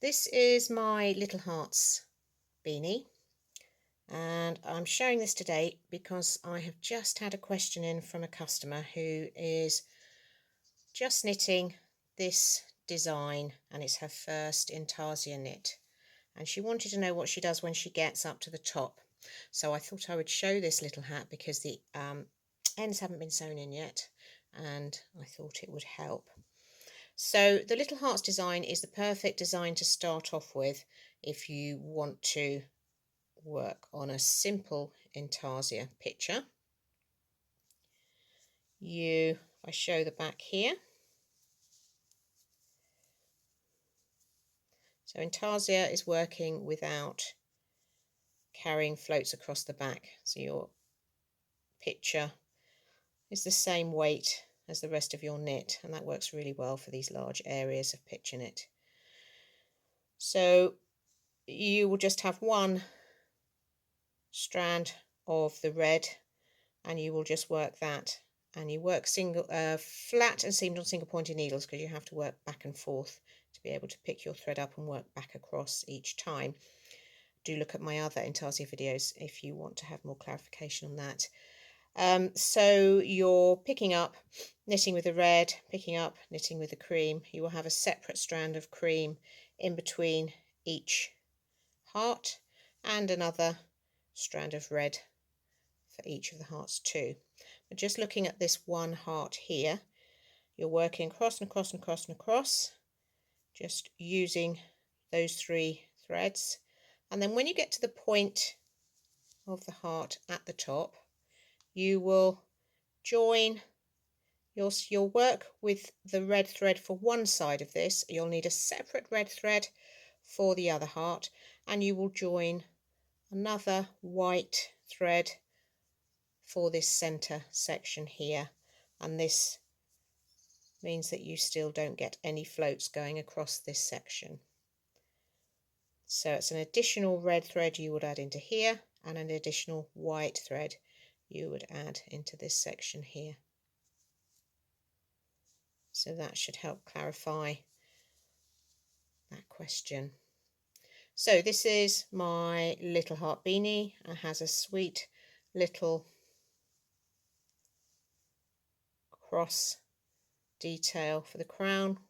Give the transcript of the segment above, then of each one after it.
This is my Little Hearts beanie, and I'm showing this today because I have just had a question in from a customer who is just knitting this design, and it's her first Intarsia knit, and she wanted to know what she does when she gets up to the top. So I thought I would show this little hat because the ends haven't been sewn in yet, and I thought it would help. So the Little Hearts design is the perfect design to start off with if you want to work on a simple Intarsia picture. I show the back here. So Intarsia is working without carrying floats across the back. So your picture is the same weight as the rest of your knit, and that works really well for these large areas of picture knit. So you will just have one strand of the red, and you will just work that, and you work single flat and seamed on single pointed needles because you have to work back and forth to be able to pick your thread up and work back across each time. Do look at my other Intarsia videos if you want to have more clarification on that. So you're picking up, knitting with the red, picking up, knitting with the cream. You will have a separate strand of cream in between each heart and another strand of red for each of the hearts too. But just looking at this one heart here, you're working across and across and across and across, just using those 3 threads. And then when you get to the point of the heart at the top, you will join, you'll work with the red thread for one side of this. You'll need a separate red thread for the other heart, and you will join another white thread for this center section here, and this means that you still don't get any floats going across this section. So it's an additional red thread you would add into here, and an additional white thread you would add into this section here. So that should help clarify that question. So this is my Little Heart beanie. It has a sweet little cross detail for the crown,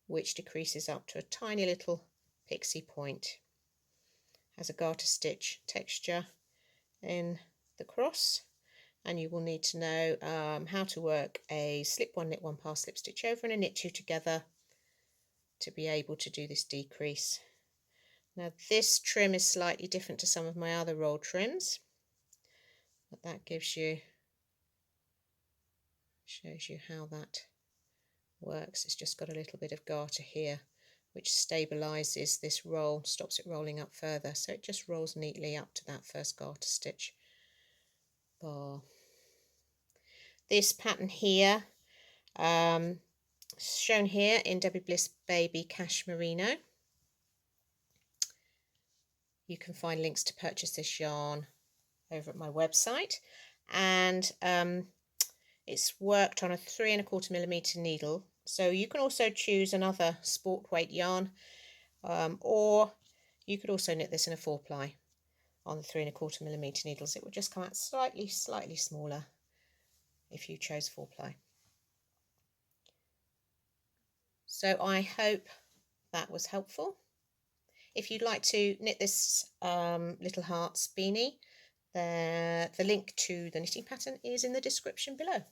which decreases up to a tiny little pixie point. Has a garter stitch texture in the cross, and you will need to know how to work a slip 1, knit 1, pass slip stitch over and a knit 2 together to be able to do this decrease. Now this trim is slightly different to some of my other roll trims, but that shows you how that works. It's just got a little bit of garter here which stabilizes this roll, stops it rolling up further, so it just rolls neatly up to that first garter stitch bar. This pattern here, shown here in Debbie Bliss Baby Cash Merino. You can find links to purchase this yarn over at my website, and it's worked on a 3 1/4mm needle. So you can also choose another sport weight yarn, or you could also knit this in a 4-ply on the 3 1/4mm needles. It would just come out slightly smaller if you chose 4-ply. So I hope that was helpful. If you'd like to knit this Little Hearts beanie, the link to the knitting pattern is in the description below.